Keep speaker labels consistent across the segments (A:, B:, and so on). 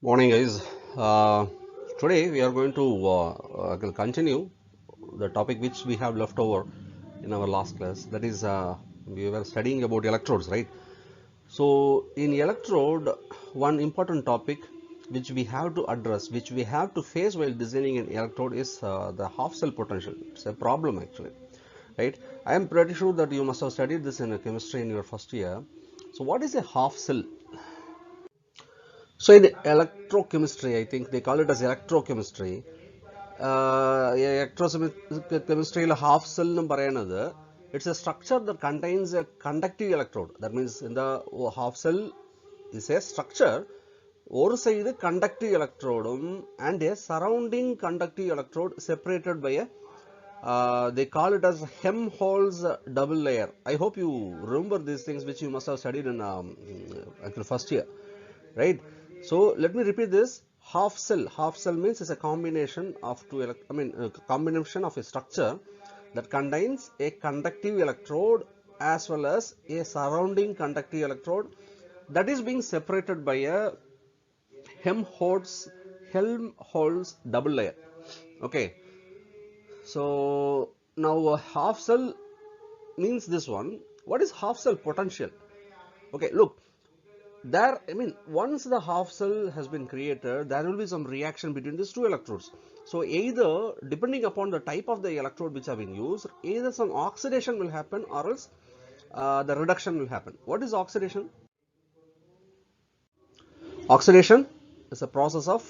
A: Morning, guys. Today we are going to continue the topic which we have left over in our last class. That is, we were studying about electrodes, right? So, in electrode, one important topic which we have to address, which we have to face while designing an electrode is the half cell potential. It's a problem actually, right? I am pretty sure that you must have studied this in chemistry in your first year. So, what is a half cell? So in electrochemistry, I think they call it as electrochemistry. Electrochemistry half cell എന്ന് പറയുന്നത് it's a structure that contains a conductive electrode. That means in the half cell is a structure ഒരു side conductive electrode and a surrounding conductive electrode separated by a they call it as Helmholtz double layer. I hope you remember these things which you must have studied in actually first year, right? So let me repeat this. Half cell. Half cell means it's a combination of combination of a structure that contains a conductive electrode as well as a surrounding conductive electrode that is being separated by a Helmholtz double layer. Okay. So now half cell means this one. What is half cell potential? Okay, look. Once the half cell has been created, there will be some reaction between these two electrodes. So either, depending upon the type of the electrode which have been used, either some oxidation will happen or else the reduction will happen. What is oxidation? Oxidation is a process of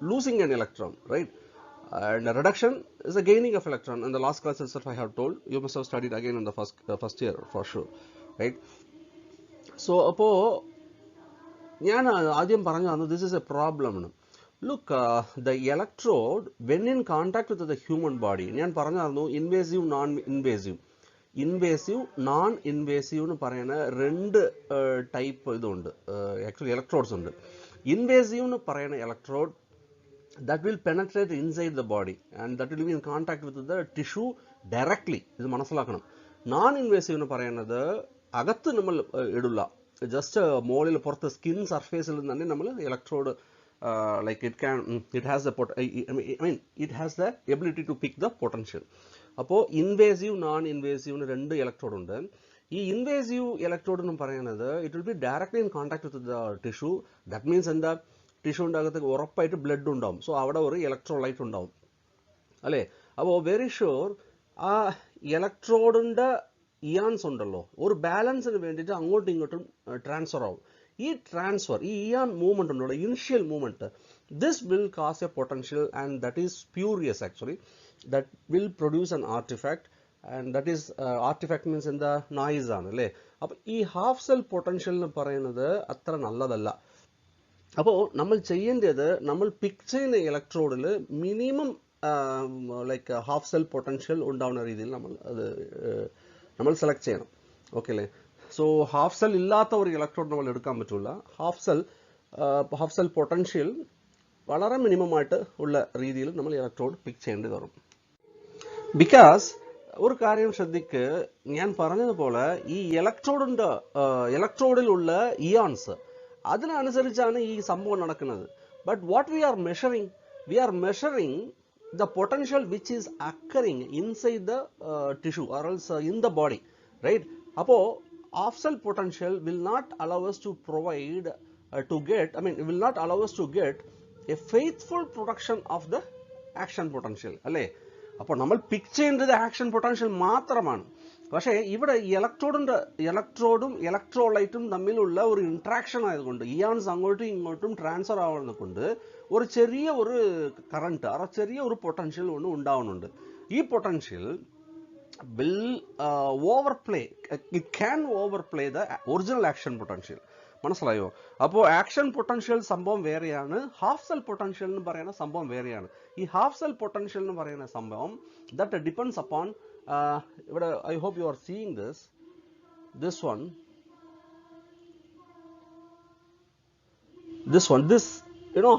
A: losing an electron, right? And a reduction is a gaining of electron. In the last class itself I have told, you must have studied again in the first year for sure, right? So this is a problem. Look, the electrode when in contact with the human body, invasive, non-invasive. Invasive, non-invasive nu parayana rendu type actually electrodes undu. Invasive nu parayana electrode that will penetrate inside the body and that will be in contact with the tissue directly. This is manasilakkanam. Non-invasive nu parayanathu agathu nammal idulla. Just മോളിൽ പുറത്ത് skin സർഫേസിൽ തന്നെ നമ്മൾ electrode like it has the it has the ability to pick the potential. അപ്പോൾ invasive non invasive രണ്ട് electrode ഉണ്ട്. ഈ invasive electrode എന്ന് പറയുന്നത് it will be directly in contact with the tissue. That means എന്താ, ടിഷ്യൂൻ്റെ അകത്ത് ഉറപ്പായിട്ട് ബ്ലഡ് ഉണ്ടാവും. സോ അവിടെ ഒരു ഇലക്ട്രോലൈറ്റ് ഉണ്ടാവും അല്ലേ. അപ്പോൾ വെരി ഷുവർ ആ ഇലക്ട്രോഡിൻ്റെ ഇയാൻസ് ഉണ്ടല്ലോ, ഒരു ബാലൻസിന് വേണ്ടിയിട്ട് അങ്ങോട്ടും ഇങ്ങോട്ടും ട്രാൻസ്ഫർ ആവും. ഈ ട്രാൻസ്ഫർ, ഈ ഇയാൻ മൂവ്മെന്റ് ഉണ്ടല്ലോ, initial movement, this will cause a potential and that is spurious actually. That will produce an artifact and that is artifact means എന്താ, നോയ്സ് ആണ് അല്ലേ. അപ്പോൾ ഈ ഹാഫ് സെൽ പൊട്ടൻഷ്യൽ എന്ന് പറയുന്നത് അത്ര നല്ലതല്ല. അപ്പോൾ നമ്മൾ ചെയ്യേണ്ടത്, നമ്മൾ പിക്ക് ചെയ്യുന്ന ഇലക്ട്രോഡിൽ minimum like half cell potential ഉണ്ടാവുന്ന രീതിയിൽ നമ്മൾ സെലക്ട് ചെയ്യണം. ഓക്കെ അല്ലേ. സോ ഹാഫ് സെൽ ഇല്ലാത്ത ഒരു ഇലക്ട്രോഡ് നമ്മൾ എടുക്കാൻ പറ്റില്ല. ഹാഫ് സെൽ പൊട്ടൻഷ്യൽ വളരെ മിനിമം ആയിട്ട് ഉള്ള രീതിയിൽ നമ്മൾ ഇലക്ട്രോഡ് പിക്ക് ചെയ്യേണ്ടി വരും. ബിക്കോസ് ഒരു കാര്യം ശ്രദ്ധിക്ക്, ഞാൻ പറഞ്ഞതുപോലെ ഈ ഇലക്ട്രോഡിലുള്ള ഇയോൺസ് അതിനനുസരിച്ചാണ് ഈ സംഭവം നടക്കുന്നത്. But what we are measuring the potential which is occurring inside the tissue or else in the body, right? Appo half cell potential will not allow us to provide it will not allow us to get a faithful production of the action potential alle. Appo nammal pick cheyendrathu action potential മാത്രമാണ്. പക്ഷേ ഇവിടെ ഇലക്ട്രോഡും ഇലക്ട്രോലൈറ്റും തമ്മിലുള്ള ഒരു interaction ആയതുകൊണ്ട്, ഇയാൻസ് അങ്ങോട്ടും ഇങ്ങോട്ടും transfer ആവുന്നത് കൊണ്ട് ഒരു ചെറിയ ഒരു കറണ്ട്, ആ ചെറിയ ഒരു പൊട്ടൻഷ്യൽ ഉണ്ടാവുന്നുണ്ട്. ഈ potential will it can overplay the original action potential. മനസ്സിലായോ? അപ്പോൾ ആക്ഷൻ പൊട്ടൻഷ്യൽ സംഭവം വേറെയാണ്, ഹാഫ് സെൽ പൊട്ടൻഷ്യൽ എന്ന് പറയുന്ന സംഭവം വേറെയാണ്. ഈ ഹാഫ് സെൽ പൊട്ടൻഷ്യൽ എന്ന് പറയുന്ന സംഭവം that depends upon I hope you are seeing this one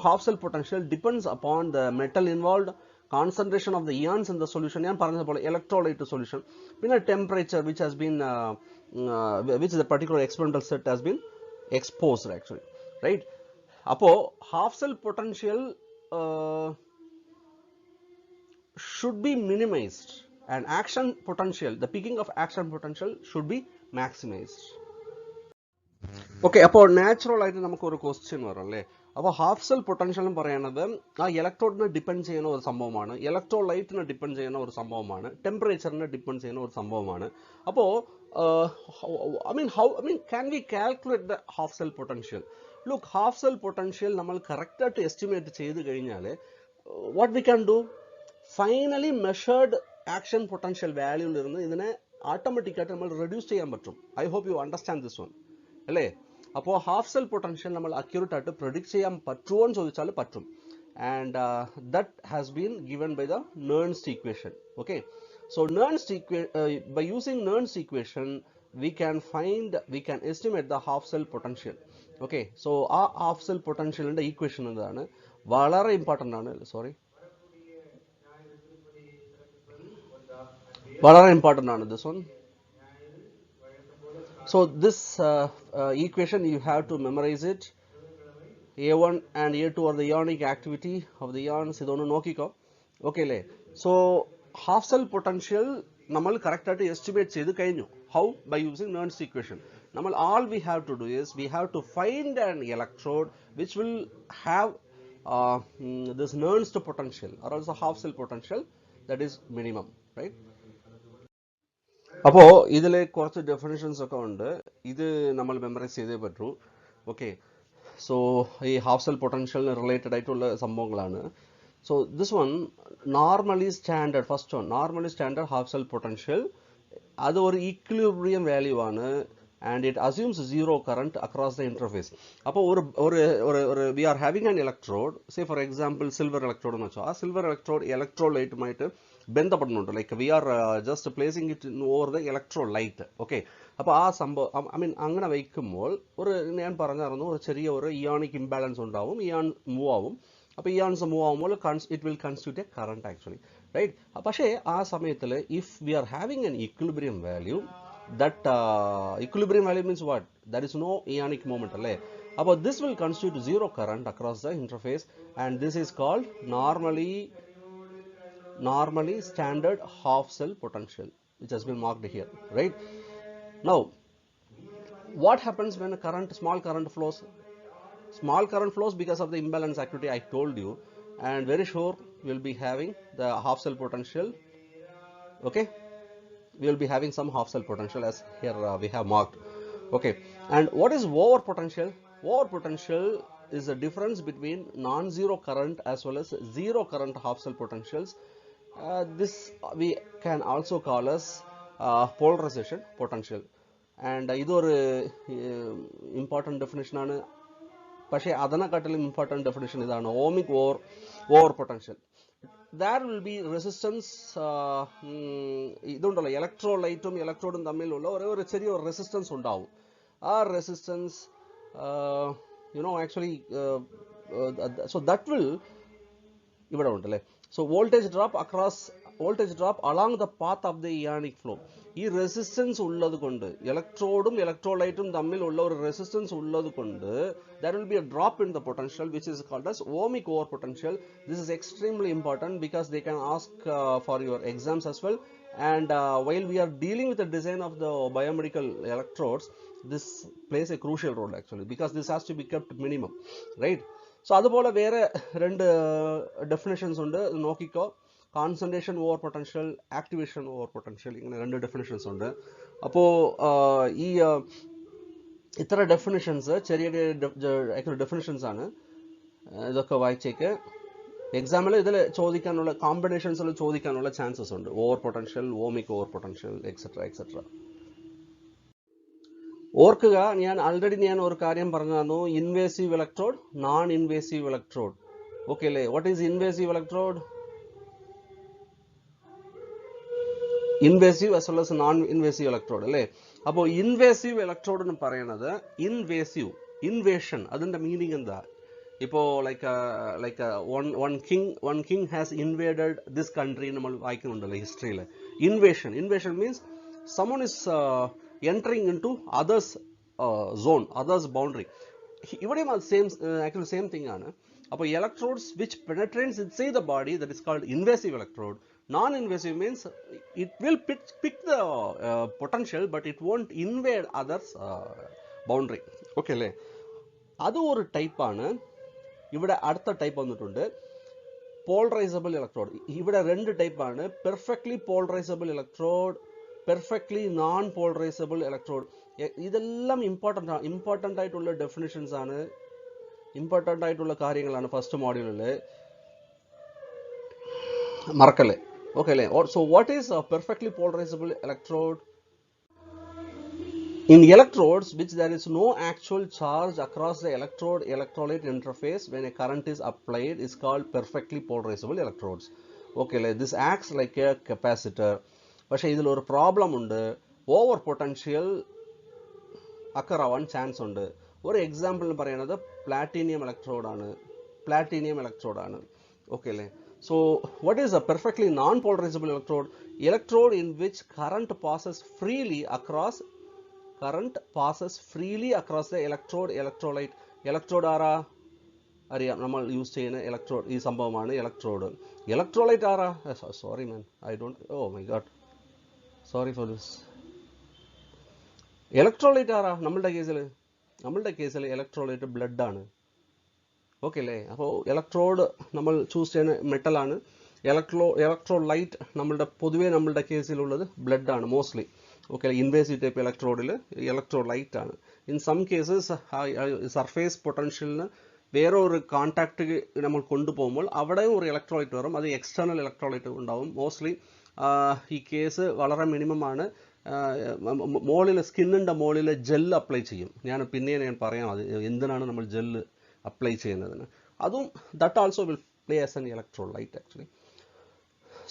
A: half cell potential depends upon the metal involved, concentration of the ions in the solution, ഞാൻ പറഞ്ഞതുപോലെ electrolyte solution, പിന്നെ temperature which has been which the particular experimental set has been exposed actually, right? അപ്പോൾ half cell potential should be minimized and action potential, the peaking of action potential should be maximized. Okay, അപ്പോൾ natural ആയിട്ട് നമുക്ക് ഒരു question വരും അല്ലേ. അപ്പോൾ half cell potential എന്ന് പറയുന്നത് ആ ഇലക്ട്രോഡിനെ ഡിപ്പെൻഡ് ചെയ്യുന്ന ഒരു സംഭവമാണ്, ഇലക്ട്രോലൈറ്റിനെ ഡിപ്പെൻഡ് ചെയ്യുന്ന ഒരു സംഭവമാണ്, ടെമ്പറേച്ചറിനെ ഡിപ്പെൻഡ് ചെയ്യുന്ന ഒരു സംഭവമാണ്. അപ്പോൾ can we calculate the half cell potential? Look, half cell potential നമ്മൾ കറക്റ്റ് ആയിട്ട് എസ്റ്റിമേറ്റ് ചെയ്ത് കഴിഞ്ഞാൽ what we can do, finally measured action potential വാല്യൂവിൽ നിന്ന് ഇതിനെ ഓട്ടോമാറ്റിക്കായിട്ട് നമ്മൾ റെഡ്യൂസ് ചെയ്യാൻ പറ്റും. I hope you understand this one അല്ലേ. അപ്പോൾ ഹാഫ് സെൽ പൊട്ടൻഷ്യൽ നമ്മൾ അക്യൂറേറ്റ് ആയിട്ട് പ്രെഡിക്റ്റ് ചെയ്യാൻ പറ്റുമോ എന്ന് ചോദിച്ചാൽ പറ്റും. And that has been given by the Nernst equation. Okay, so by using Nernst equation we can estimate the half cell potential. Okay, so ആ ഹാഫ് സെൽ പൊട്ടൻഷ്യലിന്റെ ഈക്വേഷൻ എന്താണ്, വളരെ ഇമ്പോർട്ടൻ്റ് ആണ്. വളരെ ഇമ്പോർട്ടൻ്റ് ആണ് this one. So this equation you have to memorize it. A1 and A2 are the ionic activity of the ions. idonu nokiko. Okay le. So half cell potential namal correct aayittu estimate cheyidu kayinju. How? By using Nernst equation. All we have to do is we have to find an electrode which will have this Nernst potential or also half cell potential that is minimum, right? അപ്പോൾ ഇതിൽ കുറച്ച് definitions ഒക്കെ ഉണ്ട്, ഇത് നമ്മൾ memorise ചെയ്തേ പറ്റൂ. Okay, so ഈ ഹാഫ് സെൽ പൊട്ടൻഷ്യലിന് റിലേറ്റഡ് ആയിട്ടുള്ള സംഭവങ്ങളാണ്. So this one normally standard, first one normally standard half cell potential, അത് ഒരു ഈക്വിലിബ്രിയം വാല്യൂ ആണ് and it assumes zero current across the interface. അപ്പോൾ ഒരു we are having an electrode, say for example silver electrode എന്ന് വെച്ചാൽ ആ silver electrode ഇലക്ട്രോലൈറ്റുമായിട്ട് ബന്ധപ്പെടുന്നുണ്ട്. Like we are just placing it over the electrolyte. Okay, അപ്പോൾ ആ സംഭവം അങ്ങനെ വയ്ക്കുമ്പോൾ ഞാൻ പറഞ്ഞായിരുന്നു ഒരു ചെറിയ ഒരു ഇയോണിക് ഇംബാലൻസ് ഉണ്ടാവും, ഇയോൺ മൂവ് ആവും. അപ്പോൾ ഇയോൺസ് മൂവ് ആകുമ്പോൾ it will constitute a current actually, right. പക്ഷേ ആ സമയത്തിൽ if we are having an equilibrium value, that equilibrium value means what? There is no ionic moment alle. About this will constitute zero current across the interface, and this is called normally standard half cell potential, which has been marked here, right? Now what happens when a small current flows? Small current flows because of the imbalance activity I told you, and very sure we will be having the half cell potential. Okay, we will be having some half cell potential as here we have marked. Okay, and what is over potential? Over potential is the difference between non-zero current as well as zero current half cell potentials. This we can also call as polarization potential, and idu or important definition aanu. പക്ഷേ അതിനെക്കാട്ടിലും important definition ഇതാണ്, ohmic over potential. There will be resistance, ഇതുണ്ടല്ലോ ഇലക്ട്രോലൈറ്റും ഇലക്ട്രോഡും തമ്മിലുള്ള ഒരു ചെറിയ resistance ഉണ്ടാവും. ആ resistance actually so that will ഇവിടെ ഉണ്ടല്ലേ. So voltage drop along the path of the ionic flow. ഈ റെസിസ്റ്റൻസ് ഉള്ളത് കൊണ്ട്, ഇലക്ട്രോഡും ഇലക്ട്രോലൈറ്റും തമ്മിലുള്ള ഒരു റെസിസ്റ്റൻസ് ഉള്ളത് കൊണ്ട് there will be a drop in the potential which is called as ohmic over potential. This is extremely important because they can ask for your exams as well, and while we are dealing with the design of the biomedical electrodes, this plays a crucial role actually because this has to be kept minimum, right? So അതുപോലെ വേറെ രണ്ട് definitions ഉണ്ട്, നോക്കിക്കോ. Concentration over potential, activation over potential, ഇങ്ങനെ രണ്ട് definitions ഉണ്ട്. അപ്പോൾ ഈ ഇത്ര ഡെഫിനിഷൻസ് ചെറിയ ഡെഫിനിഷൻസ് ആണ്, ഇതൊക്കെ വായിച്ചേക്ക്. എക്സാമിൽ ഇതിൽ ചോദിക്കാനുള്ള കോമ്പിനേഷൻസിൽ ചോദിക്കാനുള്ള ചാൻസസ് ഉണ്ട്. Over potential, ohmic over potential, etcetera etcetera. ഓർക്കുക, ഞാൻ ഒരു കാര്യം പറഞ്ഞു തന്നു, invasive electrode, non invasive electrode. Okay അല്ലേ? What is invasive electrode? Invasive as well as non invasive electrode അല്ലേ? അപ്പോൾ ഇൻവേസീവ് ഇലക്ട്രോഡ് എന്ന് പറയുന്നത് ഇൻവേഷൻ, അതിന്റെ മീനിങ് എന്താ? ഇപ്പോൾ like one king has invaded this country നമ്മൾ വായിക്കുന്നുണ്ടല്ലോ ഹിസ്റ്ററിയിൽ. Invasion means someone is entering into others zone, others boundary. ഇവിടെയും അത് actually same thing ആണ്. അപ്പോൾ electrodes which penetrates inside the body, that is called invasive electrode. Non-invasive means it will pick the potential, but it won't invade others boundary. Okay അല്ലേ? അത് ഒരു ടൈപ്പാണ്. ഇവിടെ അടുത്ത ടൈപ്പ് വന്നിട്ടുണ്ട് polarizable electrode. ഇവിടെ രണ്ട് ടൈപ്പാണ്, perfectly polarizable electrode, perfectly non-polarizable electrode. ഇതെല്ലാം ഇമ്പോർട്ടൻ്റ് ആയിട്ടുള്ള ഡെഫിനിഷൻസ് ആണ്, ഇമ്പോർട്ടൻ്റ് ആയിട്ടുള്ള കാര്യങ്ങളാണ് ഫസ്റ്റ് മോഡ്യൂളിൽ, മറക്കല്ലേ. ഓക്കെ അല്ലേ? So what is perfectly polarisable electrode? In electrodes which there is no actual charge across the electrode-electrolyte interface when a current is applied is called perfectly polarizable electrodes. Okay, this acts like a capacitor. പക്ഷേ ഇതിൽ ഒരു problem ഉണ്ട്, over potential occur ആവാൻ chance ഉണ്ട്. ഒരു example പറയുന്നത് പ്ലാറ്റീനിയം ഇലക്ട്രോഡാണ്. Okay അല്ലേ? So what is a perfectly non-polarizable electrode? Electrode in which current passes freely across the electrode-electrolyte. Electrode ആരാ അറിയാം, നമ്മൾ യൂസ് ചെയ്യുന്ന ഇലക്ട്രോഡ്, ഈ സംഭവമാണ് ഇലക്ട്രോഡ്. ഇലക്ട്രോലൈറ്റ് ആരാ? Sorry man, I don't, oh my God, sorry for this. Electrolyte ആരാ? നമ്മളുടെ കേസിൽ ഇലക്ട്രോലൈറ്റ് ബ്ലഡ് ആണ്. ഓക്കെ അല്ലേ? അപ്പോൾ ഇലക്ട്രോഡ് നമ്മൾ ചൂസ് ചെയ്യുന്ന മെറ്റലാണ്. ഇലക്ട്രോലൈറ്റ് പൊതുവേ നമ്മളുടെ കേസിലുള്ളത് ബ്ലഡ് ആണ് മോസ്റ്റ്ലി. ഓക്കെ, ഇൻവേസീവ് ടൈപ്പ് ഇലക്ട്രോഡിൽ ഇലക്ട്രോലൈറ്റ് ആണ്. ഇൻ സം കേസസ് സർഫേസ് പൊട്ടൻഷ്യലിന് വേറെ ഒരു കോൺടാക്റ്റ് നമ്മൾ കൊണ്ടുപോകുമ്പോൾ അവിടെയും ഒരു ഇലക്ട്രോലൈറ്റ് വരും, അത് എക്സ്റ്റേണൽ ഇലക്ട്രോലൈറ്റ് ഉണ്ടാവും. മോസ്റ്റ്ലി ഈ കേസ് വളരെ മിനിമം ആണ്. സ്കിന്നിൻ്റെ മുകളിൽ ജെല്ല് അപ്ലൈ ചെയ്യും. ഞാൻ പറയാം അത് എന്തിനാണ് നമ്മൾ ജെല്ല് അപ്ലൈ ചെയ്യുന്നതിന്. അതും that also will play as an electrolyte actually.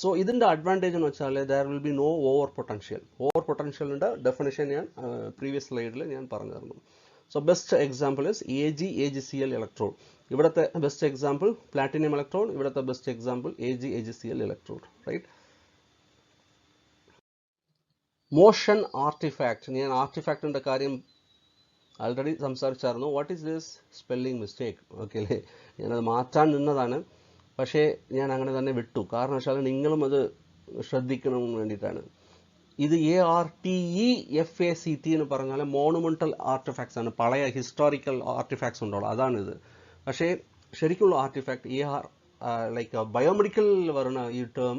A: So ഇതിൻ്റെ അഡ്വാൻറ്റേജ് എന്ന് വെച്ചാൽ there will be no over പൊട്ടൻഷ്യലിൻ്റെ ഡെഫിനിഷൻ ഞാൻ പ്രീവിയസ് സ്ലൈഡിൽ ഞാൻ പറഞ്ഞു തരുന്നു. So best example is AgCl electrode. ഇവിടുത്തെ ബെസ്റ്റ് എക്സാമ്പിൾ പ്ലാറ്റിനിയം ഇലക്ട്രോഡ്, ഇവിടുത്തെ best example AgCl electrode, right? Motion artifact. ഞാൻ ആർട്ടിഫാക്റ്റിൻ്റെ കാര്യം ആൾറെഡി സംസാരിച്ചായിരുന്നു. What is this? Spelling mistake. Okay അല്ലേ? ഞാനത് മാറ്റാൻ നിന്നതാണ്, പക്ഷേ ഞാൻ അങ്ങനെ തന്നെ വിട്ടു. കാരണം വെച്ചാൽ നിങ്ങളും അത് ശ്രദ്ധിക്കണമെന്ന് വേണ്ടിയിട്ടാണ്. ഇത് ARTEFACT എന്ന് പറഞ്ഞാൽ മോണുമെൻ്റൽ ആർട്ടിഫാക്ട്സ് ആണ്, പഴയ ഹിസ്റ്റോറിക്കൽ ആർട്ടിഫാക്ട്സ് ഉണ്ടല്ലോ, അതാണിത്. പക്ഷേ ശരിക്കുള്ള ആർട്ടിഫാക്ട് ലൈക്ക് ബയോമെഡിക്കൽ വരുന്ന ഈ term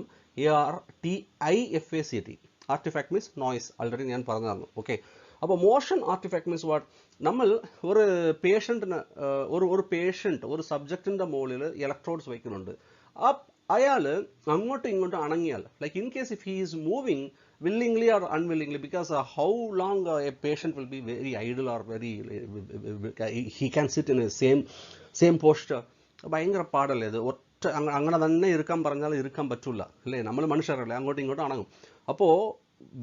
A: ARTIFACT. Artefact means noise, already ഞാൻ പറഞ്ഞു തന്നു. ഓക്കെ, അപ്പോൾ മോഷൻ ആർട്ടിഫാക്ട് മീൻസ് വാട്ട്? നമ്മൾ ഒരു പേഷ്യൻറ്റിന് ഒരു സബ്ജക്റ്റിൻ്റെ മുകളിൽ ഇലക്ട്രോഡ്സ് വയ്ക്കുന്നുണ്ട്. അയാൾ അങ്ങോട്ടും ഇങ്ങോട്ടും അണങ്ങിയാൽ, like in case if he is moving willingly or unwillingly, because how long a patient will be very idle or he can sit in a same posture. ഭയങ്കര പാടല്ലേ ഇത്. അങ്ങനെ തന്നെ ഇരിക്കാൻ പറഞ്ഞാൽ ഇരിക്കാൻ പറ്റില്ല അല്ലേ? നമ്മൾ മനുഷ്യരല്ലേ, അങ്ങോട്ടും ഇങ്ങോട്ടും അണങ്ങും. അപ്പോൾ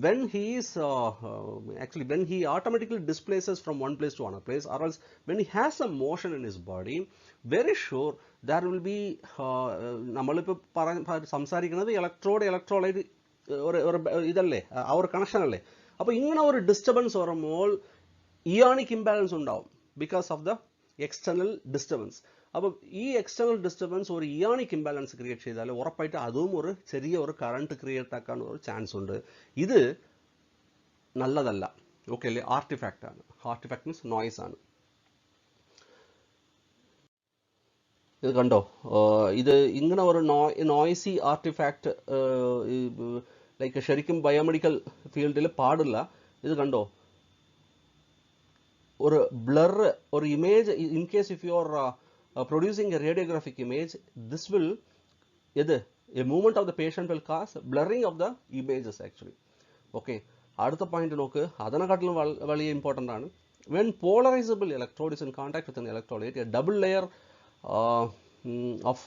A: when he automatically displaces from one place to another place, or else when he has some motion in his body, very sure there will be നമ്മളിപ്പോൾ സംസാരിക്കുന്നത് ഇലക്ട്രോലൈറ്റ് ഇതല്ലേ, ആ ഒരു കണക്ഷൻ അല്ലേ. അപ്പോൾ ഇങ്ങനെ ഒരു ഡിസ്റ്റർബൻസ് വരുമ്പോൾ ഇയോണിക് ഇംബാലൻസ് ഉണ്ടാവും because of the external disturbance. അപ്പോൾ ഈ എക്സ്റ്റേണൽ ഡിസ്റ്റർബൻസ് ഒരു ഇയോണിക് ഇംബാലൻസ് ക്രിയേറ്റ് ചെയ്താൽ ഉറപ്പായിട്ട് അതും ഒരു ചെറിയ ഒരു കറണ്ട് ക്രിയേറ്റ് ആക്കാൻ ഒരു ചാൻസ് ഉണ്ട്. ഇത് നല്ലതല്ല. ഓക്കെ അല്ലേ? ആർട്ടിഫാക്റ്റ് ആണ്. ആർട്ടിഫാക്ട് മീൻസ് നോയ്സ് ആണ്. ഇത് കണ്ടോ, ഇത് ഇങ്ങനെ ഒരു നോയ്സി ആർട്ടിഫാക്റ്റ് ലൈക്ക് ശരിക്കും ബയോമെഡിക്കൽ ഫീൽഡിൽ പാടില്ല. ഇത് കണ്ടോ, ഒരു ബ്ലർ, ഒരു image, in case if you are producing a radiographic image, this will a movement of the patient will cause blurring of the images actually. Okay, അടുത്ത പോയിന്റ് നോക്ക്, അതിനെക്കാട്ടിലും വലിയ ഇമ്പോർട്ടൻ്റ് ആണ്. when polarizable electrode is in contact with an electrolyte, a double layer of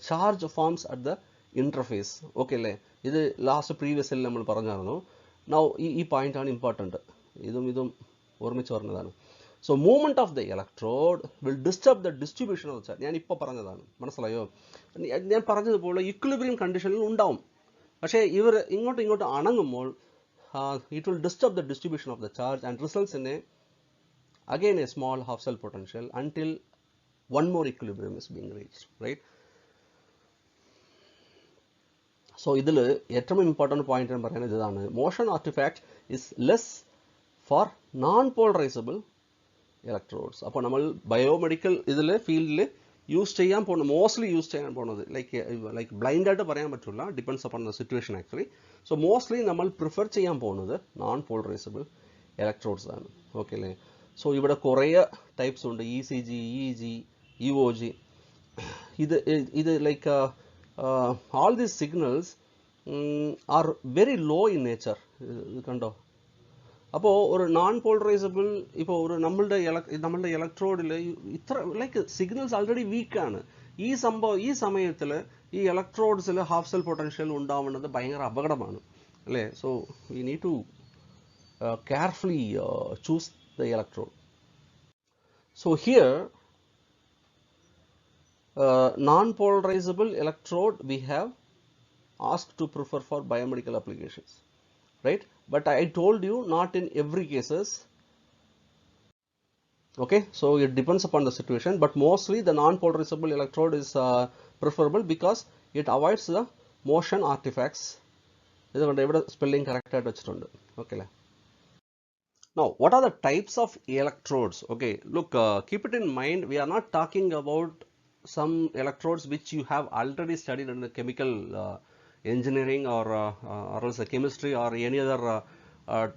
A: charge forms at the interface. Okay അല്ലേ? ഇത് last പ്രീവിയസിൽ നമ്മൾ പറഞ്ഞായിരുന്നു. Now ഈ point ആണ് ഇമ്പോർട്ടൻ്റ്. ഇതും ഓർമ്മിച്ച് പറഞ്ഞതാണ്. So movement of the electrode will disturb the distribution of the charge. ഞാൻ ഇപ്പോൾ പറഞ്ഞതാണ്, മനസ്സിലായോ? ഞാൻ പറഞ്ഞതുപോലെ ഇക്വിലിബ്രിയം കണ്ടീഷനിൽ ഉണ്ടാവും. പക്ഷേ ഇവർ ഇങ്ങോട്ടും അണങ്ങുമ്പോൾ it will disturb the distribution of the charge and results in a again a small half cell potential until one more equilibrium is being reached, right? So ഇതിൽ ഏറ്റവും ഇമ്പോർട്ടൻറ്റ് പോയിന്റ് എന്ന് പറയുന്നത് ഇതാണ്, motion artefact is less four non polarisable electrodes. അപ്പോൾ നമ്മൾ biomedical ഇതിൽ ഫീൽഡിൽ use ചെയ്യാൻ പോകുന്നത്, മോസ്റ്റ്ലി യൂസ് ചെയ്യാൻ പോകുന്നത് ലൈക്ക് ബ്ലൈൻഡായിട്ട് പറയാൻ പറ്റില്ല, depends upon the situation actually. So mostly നമ്മൾ പ്രിഫർ ചെയ്യാൻ പോകുന്നത് നോൺ പോളറൈസബിൾ ഇലക്ട്രോഡ്സ് ആണ്. ഓക്കെ അല്ലേ? സോ ഇവിടെ കുറേ ടൈപ്സ് ഉണ്ട്, ECG, EEG, EOG. ഇത് like all these signals are very low in nature. കണ്ടോ? അപ്പോൾ ഒരു നോൺ പോളറൈസബിൾ, ഇപ്പോൾ ഒരു നമ്മളുടെ ഇലക്ട്രോഡിൽ ഇത്ര ലൈക്ക് സിഗ്നൽസ് ആൾറെഡി വീക്കാണ്. ഈ സമയത്തിൽ ഈ ഇലക്ട്രോഡ്സിൽ ഹാഫ് സെൽ പൊട്ടൻഷ്യൽ ഉണ്ടാവുന്നത് ഭയങ്കര അപകടമാണ് അല്ലേ? So we need to carefully choose the electrode. So here non-polarizable electrode we have asked to prefer for biomedical applications, right? But I told you not in every cases. Okay, so it depends upon the situation, but mostly the non-polarizable electrode is preferable because it avoids the motion artifacts. Spelling correct ആയിട്ട് വെച്ചിട്ടുണ്ട്. Okay. Now, what are the types of electrodes? Okay, look, keep it in mind, we are not talking about some electrodes which you have already studied in the chemical engineering or else the chemistry or any other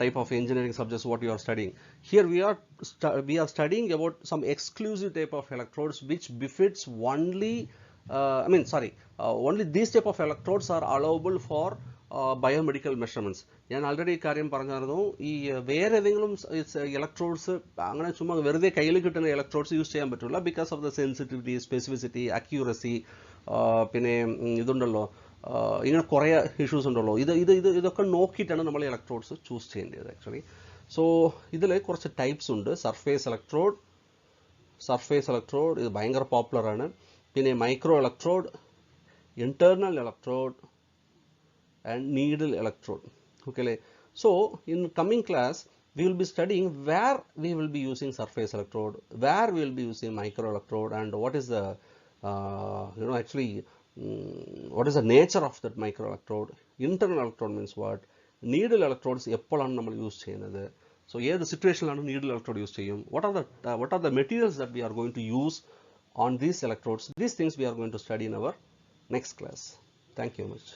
A: type of engineering subjects what you are studying. Here we are studying about some exclusive type of electrodes which befits only only these type of electrodes are allowable for biomedical measurements. ഞാൻ already കാര്യം പറഞ്ഞായിരുന്നു, ഈ വേറെ ഏതെങ്കിലും electrodes അങ്ങനെ ചുമ്മാ വെറുതെ കയ്യിൽ കിട്ടുന്ന ഇലക്ട്രോഡ്സ് യൂസ് ചെയ്യാൻ പറ്റില്ല, because of the sensitivity, specificity, accuracy, പിന്നെ ഇതുണ്ടല്ലോ, ഇങ്ങനെ കുറേ ഇഷ്യൂസ് ഉണ്ടല്ലോ. ഇതൊക്കെ നോക്കിയിട്ടാണ് നമ്മൾ ഇലക്ട്രോഡ്സ് ചൂസ് ചെയ്യേണ്ടത് ആക്ച്വലി. സോ ഇതിൽ കുറച്ച് ടൈപ്സ് ഉണ്ട്. സർഫേസ് ഇലക്ട്രോഡ് ഇത് ഭയങ്കര പോപ്പുലറാണ്. പിന്നെ micro electrode, internal electrode and needle electrode. Okay, so in coming class we will be studying where we will be using surface electrode, where we will be using micro electrode, and what is the what is the nature of that micro electrode. Internal electrode means what, needle electrodes എപ്പോഴാണ് നമ്മൾ use ചെയ്യുന്നത്, so ഏത് സിറ്റുവേഷനിലാണ് needle electrode use ചെയ്യും, what are the materials that we are going to use on these electrodes. These things we are going to study in our next class. Thank you much.